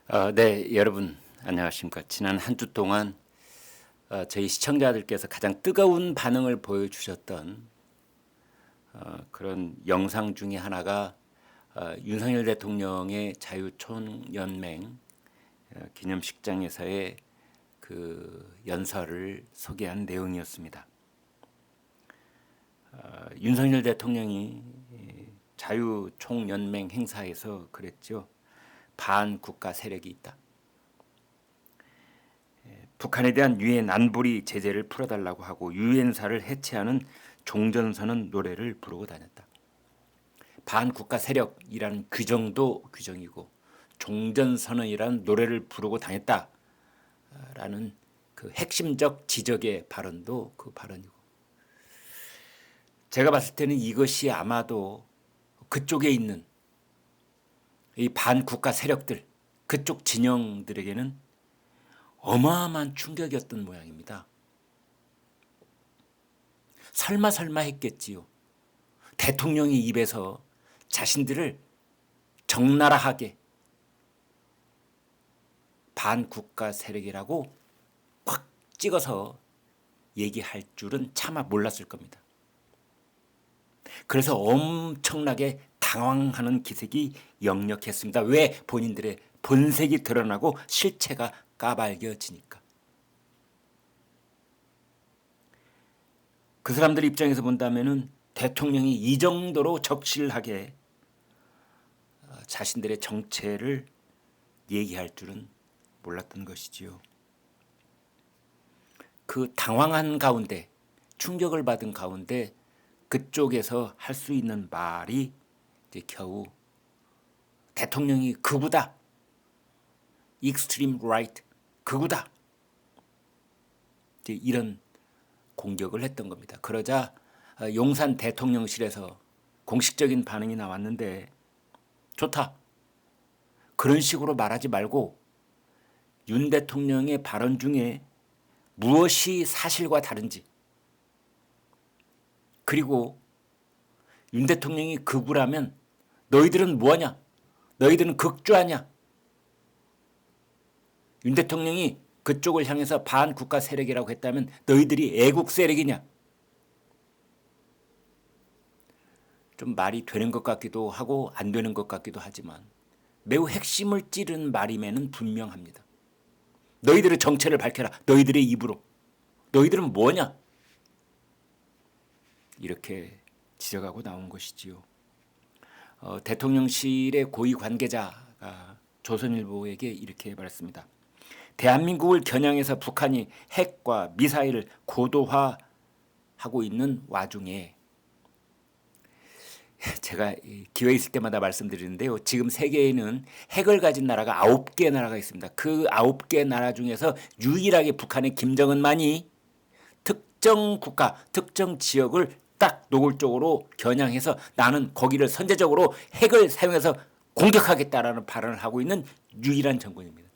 네, 여러분 안녕하십니까. 지난 한 주 동안 저희 시청자들께서 가장 뜨거운 반응을 보여주셨던 그런 영상 중에 하나가 윤석열 대통령의 자유총연맹 기념식장에서의 그 연설을 소개한 내용이었습니다. 윤석열 대통령이 자유총연맹 행사에서 그랬죠. 반국가 세력이 있다. 북한에 대한 유엔 안보리 제재를 풀어달라고 하고 유엔사를 해체하는 종전선언 노래를 부르고 다녔다. 반국가 세력이라는 규정도 규정이고 종전선언이라는 노래를 부르고 다녔다라는 그 핵심적 지적의 발언도 그 발언이고, 제가 봤을 때는 이것이 아마도 그쪽에 있는 이 반국가 세력들, 그쪽 진영들에게는 어마어마한 충격이었던 모양입니다. 설마 했겠지요. 대통령이 입에서 자신들을 적나라하게 반국가 세력이라고 확 찍어서 얘기할 줄은 차마 몰랐을 겁니다. 그래서 엄청나게 당황하는 기색이 역력했습니다. 왜? 본인들의 본색이 드러나고 실체가 까발려지니까. 그 사람들 입장에서 본다면은 대통령이 이 정도로 적실하게 자신들의 정체를 얘기할 줄은 몰랐던 것이지요. 그 당황한 가운데, 충격을 받은 가운데 그쪽에서 할 수 있는 말이 이제 겨우 대통령이 극우다, 익스트림 라이트, 극우다, 이제 이런 공격을 했던 겁니다. 그러자 용산 대통령실에서 공식적인 반응이 나왔는데, 좋다, 그런 식으로 말하지 말고 윤 대통령의 발언 중에 무엇이 사실과 다른지, 그리고 윤 대통령이 극우라면 너희들은 뭐하냐? 너희들은 극좌냐? 윤 대통령이 그쪽을 향해서 반국가 세력이라고 했다면 너희들이 애국 세력이냐? 좀 말이 되는 것 같기도 하고 안 되는 것 같기도 하지만 매우 핵심을 찌른 말임에는 분명합니다. 너희들의 정체를 밝혀라. 너희들의 입으로. 너희들은 뭐냐? 이렇게 지적하고 나온 것이지요. 대통령실의 고위 관계자가 조선일보에게 이렇게 말했습니다. 대한민국을 겨냥해서 북한이 핵과 미사일을 고도화하고 있는 와중에, 제가 기회 있을 때마다 말씀드리는데요. 지금 세계에는 핵을 가진 나라가 9개 나라가 있습니다. 그 9개 나라 중에서 유일하게 북한의 김정은만이 특정 국가, 특정 지역을 딱 노골적으로 겨냥해서 나는 거기를 선제적으로 핵을 사용해서 공격하겠다라는 발언을 하고 있는 유일한 정권입니다.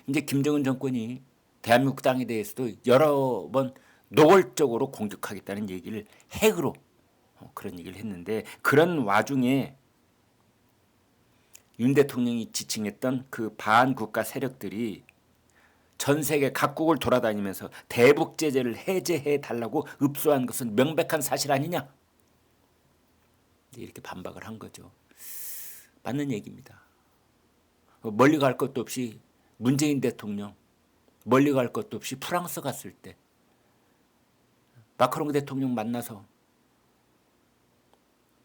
이제 김정은 정권이 대한민국 땅에 대해서도 여러 번 노골적으로 공격하겠다는 얘기를 핵으로 그런 얘기를 했는데, 그런 와중에 윤 대통령이 지칭했던 그 반국가 세력들이 전 세계 각국을 돌아다니면서 대북 제재를 해제해 달라고 읍소한 것은 명백한 사실 아니냐? 이렇게 반박을 한 거죠. 맞는 얘기입니다. 멀리 갈 것도 없이 문재인 대통령, 멀리 갈 것도 없이 프랑스 갔을 때 마크롱 대통령 만나서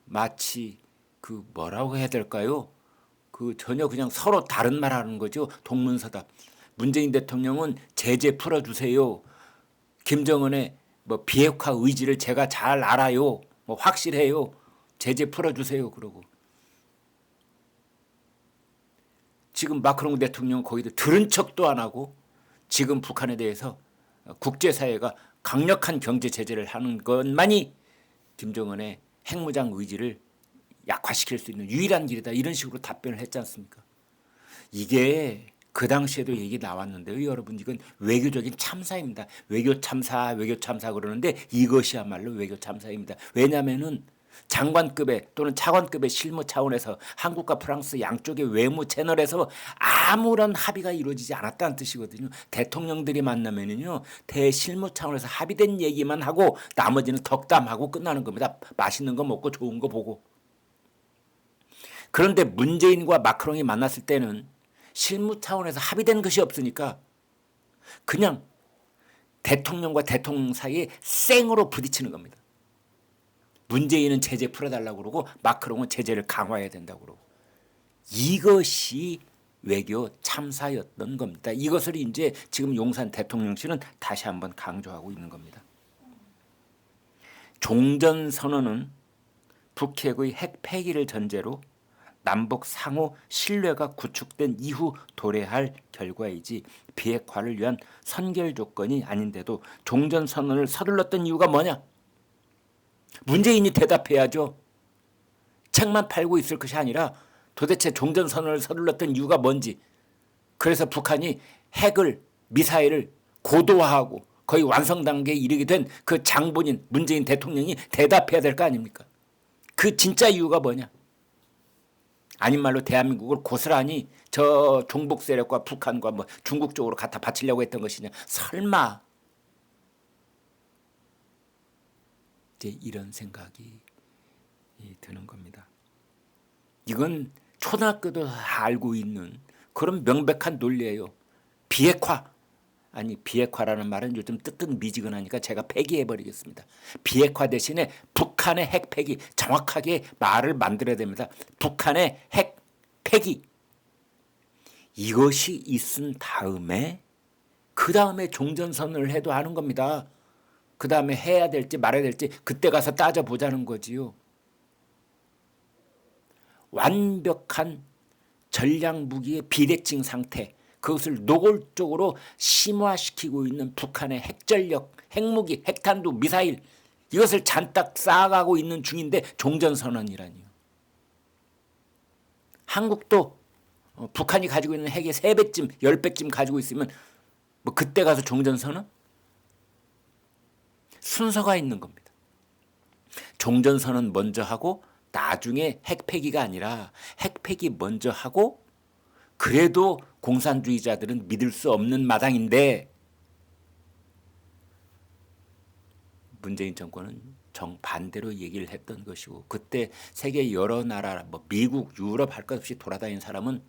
마치 그 뭐라고 해야 될까요? 그 전혀 그냥 서로 다른 말 하는 거죠. 동문서답. 문재인 대통령은 제재 풀어주세요. 김정은의 뭐 비핵화 의지를 제가 잘 알아요. 뭐 확실해요. 제재 풀어주세요. 그러고 지금 마크롱 대통령 거기도 들은 척도 안 하고 지금 북한에 대해서 국제사회가 강력한 경제 제재를 하는 것만이 김정은의 핵무장 의지를 약화시킬 수 있는 유일한 길이다. 이런 식으로 답변을 했지 않습니까? 이게 그 당시에도 얘기 나왔는데요. 여러분, 이건 외교적인 참사입니다. 외교 참사 그러는데 이것이야말로 외교 참사입니다. 왜냐하면은 장관급의 또는 차관급의 실무 차원에서 한국과 프랑스 양쪽의 외무 채널에서 아무런 합의가 이루어지지 않았다는 뜻이거든요. 대통령들이 만나면은요, 대실무 차원에서 합의된 얘기만 하고 나머지는 덕담하고 끝나는 겁니다. 맛있는 거 먹고 좋은 거 보고. 그런데 문재인과 마크롱이 만났을 때는 실무 차원에서 합의된 것이 없으니까 그냥 대통령과 대통령 사이에 쌩으로 부딪히는 겁니다. 문재인은 제재 풀어달라고 그러고 마크롱은 제재를 강화해야 된다고 그러고. 이것이 외교 참사였던 겁니다. 이것을 이제 지금 용산 대통령실은 다시 한번 강조하고 있는 겁니다. 종전선언은 북핵의 핵 폐기를 전제로 남북 상호 신뢰가 구축된 이후 도래할 결과이지 비핵화를 위한 선결 조건이 아닌데도 종전선언을 서둘렀던 이유가 뭐냐? 문재인이 대답해야죠. 책만 팔고 있을 것이 아니라 도대체 종전선언을 서둘렀던 이유가 뭔지. 그래서 북한이 핵을 미사일을 고도화하고 거의 완성 단계에 이르게 된 그 장본인 문재인 대통령이 대답해야 될 거 아닙니까? 그 진짜 이유가 뭐냐? 아닌 말로 대한민국을 고스란히 저 종북 세력과 북한과 뭐 중국 쪽으로 갖다 바치려고 했던 것이냐? 설마. 이제 이런 생각이 드는 겁니다. 이건 초등학교도 다 알고 있는 그런 명백한 논리예요. 비핵화. 아니 비핵화라는 말은 요즘 뜨뜻미지근하니까 제가 폐기해버리겠습니다. 비핵화 대신에 북한의 핵 폐기. 정확하게 말을 만들어야 됩니다. 북한의 핵 폐기. 이것이 있은 다음에 그 다음에 종전선언을 해도 하는 겁니다. 그 다음에 해야 될지 말아야 될지 그때 가서 따져보자는 거지요. 완벽한 전략무기의 비대칭 상태, 그것을 노골적으로 심화시키고 있는 북한의 핵전력, 핵무기, 핵탄두, 미사일, 이것을 잔뜩 쌓아가고 있는 중인데 종전선언이라니요. 한국도 북한이 가지고 있는 핵의 3배쯤, 10배쯤 가지고 있으면 뭐 그때 가서 종전선언? 순서가 있는 겁니다. 종전선언 먼저 하고 나중에 핵폐기가 아니라 핵폐기 먼저 하고 그래도 공산주의자들은 믿을 수 없는 마당인데 문재인 정권은 정반대로 얘기를 했던 것이고 그때 세계 여러 나라 뭐 미국, 유럽 할 것 없이 돌아다니는 사람은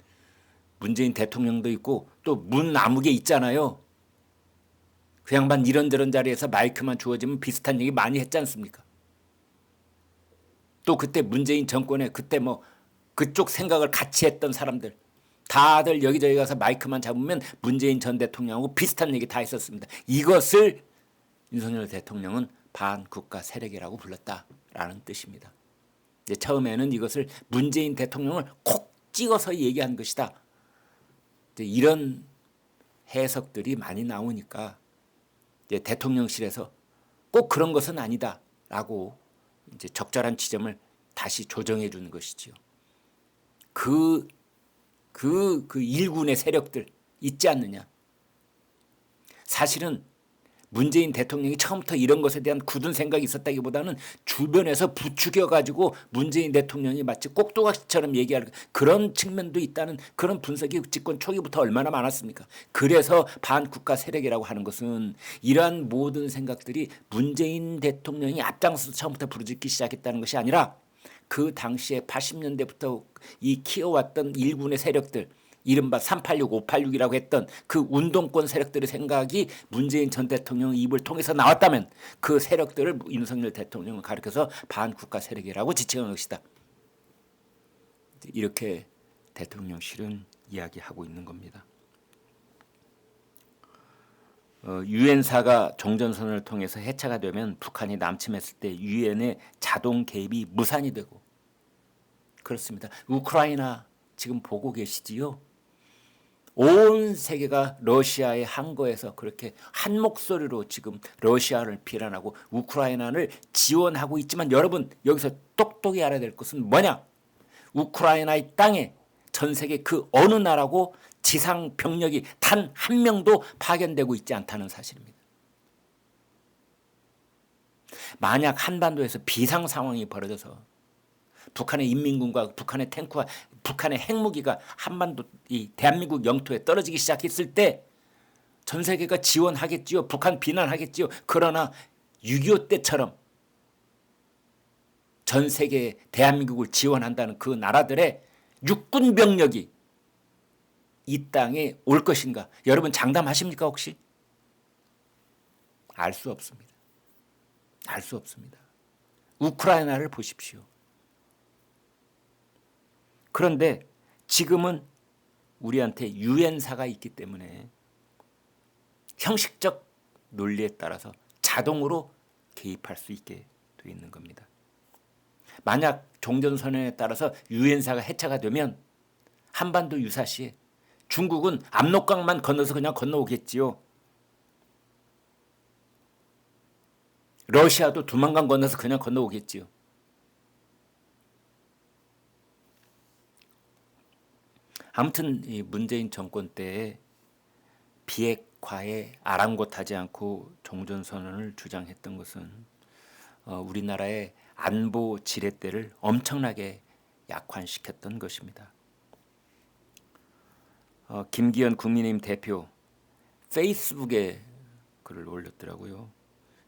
문재인 대통령도 있고 또 문아무개 있잖아요. 그 양반 이런저런 자리에서 마이크만 주어지면 비슷한 얘기 많이 했지 않습니까? 또 그때 문재인 정권에 그때 뭐 그쪽 생각을 같이 했던 사람들 다들 여기저기 가서 마이크만 잡으면 문재인 전 대통령하고 비슷한 얘기 다 했었습니다. 이것을 윤석열 대통령은 반국가 세력이라고 불렀다라는 뜻입니다. 이제 처음에는 이것을 문재인 대통령을 콕 찍어서 얘기한 것이다. 이제 이런 해석들이 많이 나오니까 이제 대통령실에서 꼭 그런 것은 아니다라고 이제 적절한 지점을 다시 조정해 주는 것이지요. 그 일군의 세력들 있지 않느냐. 사실은 문재인 대통령이 처음부터 이런 것에 대한 굳은 생각이 있었다기보다는 주변에서 부추겨가지고 문재인 대통령이 마치 꼭두각시처럼 얘기할 그런 측면도 있다는 그런 분석이 집권 초기부터 얼마나 많았습니까? 그래서 반국가 세력이라고 하는 것은 이러한 모든 생각들이 문재인 대통령이 앞장서서 처음부터 부르짖기 시작했다는 것이 아니라 그 당시에 80년대부터 이 키워왔던 일군의 세력들 이른바 386, 586이라고 했던 그 운동권 세력들의 생각이 문재인 전 대통령 입을 통해서 나왔다면 그 세력들을 윤석열 대통령을 가리켜서 반국가 세력이라고 지칭한 것이다. 이렇게 대통령실은 이야기하고 있는 겁니다. 유엔사가 종전선언을 통해서 해체가 되면 북한이 남침했을 때 유엔의 자동 개입이 무산이 되고 그렇습니다. 우크라이나 지금 보고 계시지요? 온 세계가 러시아의 항거에서 그렇게 한 목소리로 지금 러시아를 비난하고 우크라이나를 지원하고 있지만 여러분 여기서 똑똑히 알아야 될 것은 뭐냐? 우크라이나의 땅에 전 세계 그 어느 나라고 지상 병력이 단 한 명도 파견되고 있지 않다는 사실입니다. 만약 한반도에서 비상 상황이 벌어져서 북한의 인민군과 북한의 탱크와 북한의 핵무기가 한반도 이 대한민국 영토에 떨어지기 시작했을 때 전 세계가 지원하겠지요. 북한 비난하겠지요. 그러나 6.25 때처럼 전 세계에 대한민국을 지원한다는 그 나라들의 육군 병력이 이 땅에 올 것인가? 여러분 장담하십니까 혹시? 알 수 없습니다. 알 수 없습니다. 우크라이나를 보십시오. 그런데 지금은 우리한테 유엔사가 있기 때문에 형식적 논리에 따라서 자동으로 개입할 수 있게 돼 있는 겁니다. 만약 종전선언에 따라서 유엔사가 해체가 되면 한반도 유사시에 중국은 압록강만 건너서 그냥 건너오겠지요. 러시아도 두만강 건너서 그냥 건너오겠지요. 아무튼 이 문재인 정권 때에 비핵화에 아랑곳하지 않고 종전선언을 주장했던 것은 우리나라의 안보 지렛대를 엄청나게 약환시켰던 것입니다. 김기현 국민의힘 대표 페이스북에 글을 올렸더라고요.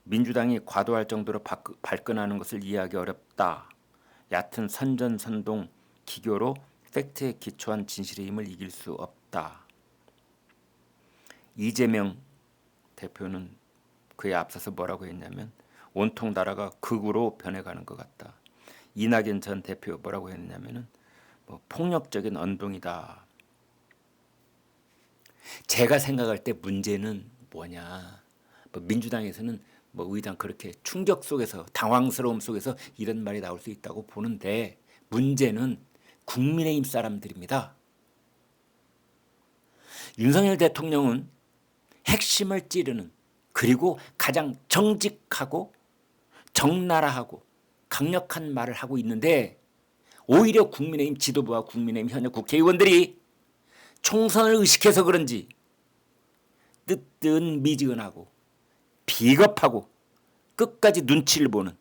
민주당이 과도할 정도로 발끈하는 것을 이해하기 어렵다. 얕은 선전선동 기교로 팩트에 기초한 진실의 힘을 이길 수 없다. 이재명 대표는 그에 앞서서 뭐라고 했냐면 온통 나라가 극으로 변해가는 것 같다. 이낙연 전 대표 뭐라고 했냐면은 폭력적인 언동이다. 제가 생각할 때 문제는 뭐냐? 민주당에서는 의당 그렇게 충격 속에서 당황스러움 속에서 이런 말이 나올 수 있다고 보는데 문제는 국민의힘 사람들입니다. 윤석열 대통령은 핵심을 찌르는 그리고 가장 정직하고 적나라하고 강력한 말을 하고 있는데 오히려 국민의힘 지도부와 국민의힘 현역 국회의원들이 총선을 의식해서 그런지 뜨뜻미지근하고 비겁하고 끝까지 눈치를 보는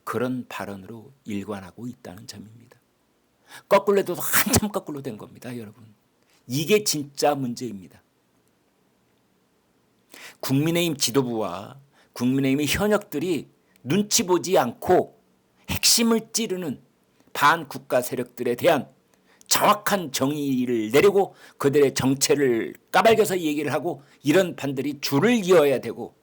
그런 발언으로 일관하고 있다는 점입니다. 거꾸로 해도 한참 거꾸로 된 겁니다, 여러분. 이게 진짜 문제입니다. 국민의힘 지도부와 국민의힘의 현역들이 눈치 보지 않고 핵심을 찌르는 반국가 세력들에 대한 정확한 정의를 내리고 그들의 정체를 까발려서 얘기를 하고 이런 판들이 줄을 이어야 되고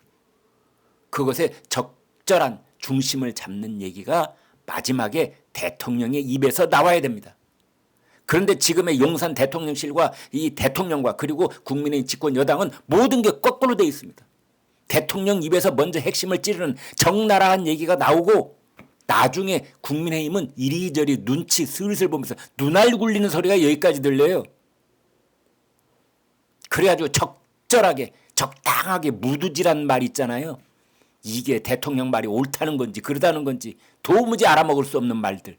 그것에 적절한 중심을 잡는 얘기가 마지막에 대통령의 입에서 나와야 됩니다. 그런데 지금의 용산 대통령실과 이 대통령과 그리고 국민의힘 집권 여당은 모든 게 거꾸로 되어 있습니다. 대통령 입에서 먼저 핵심을 찌르는 적나라한 얘기가 나오고 나중에 국민의힘은 이리저리 눈치 슬슬 보면서 눈알 굴리는 소리가 여기까지 들려요. 그래가지고 적절하게 적당하게 무두질한 말 있잖아요. 이게 대통령 말이 옳다는 건지 그러다는 건지 도무지 알아먹을 수 없는 말들.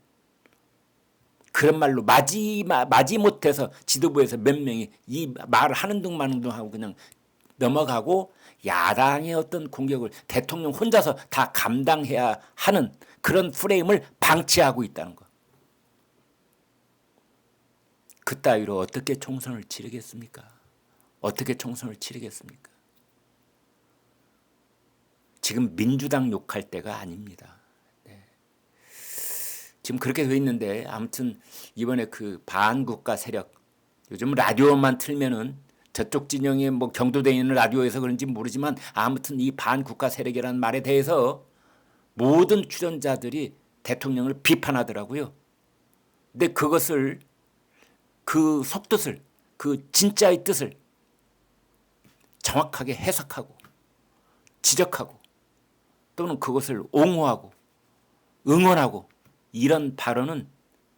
그런 말로 마지못해서 지도부에서 몇 명이 이 말을 하는 둥 마는 둥 하고 그냥 넘어가고 야당의 어떤 공격을 대통령 혼자서 다 감당해야 하는 그런 프레임을 방치하고 있다는 것. 그따위로 어떻게 총선을 치르겠습니까? 어떻게 총선을 치르겠습니까? 지금 민주당 욕할 때가 아닙니다. 네. 지금 그렇게 돼 있는데 아무튼 이번에 그 반국가 세력 요즘 라디오만 틀면은 저쪽 진영의 경도되어 있는 라디오에서 그런지 모르지만 아무튼 이 반국가 세력이라는 말에 대해서 모든 출연자들이 대통령을 비판하더라고요. 근데 그것을 그 속뜻을 그 진짜의 뜻을 정확하게 해석하고 지적하고 또는 그것을 옹호하고 응원하고 이런 발언은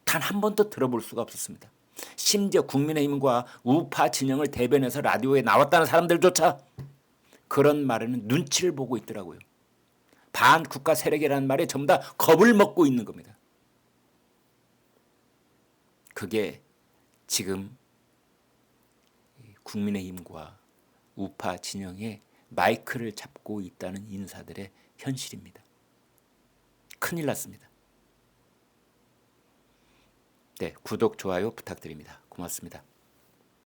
단 한 번도 들어볼 수가 없었습니다. 심지어 국민의힘과 우파 진영을 대변해서 라디오에 나왔다는 사람들조차 그런 말에는 눈치를 보고 있더라고요. 반국가 세력이라는 말에 전부 다 겁을 먹고 있는 겁니다. 그게 지금 국민의힘과 우파 진영의 마이크를 잡고 있다는 인사들의 현실입니다. 큰일 났습니다. 네, 구독, 좋아요 부탁드립니다. 고맙습니다.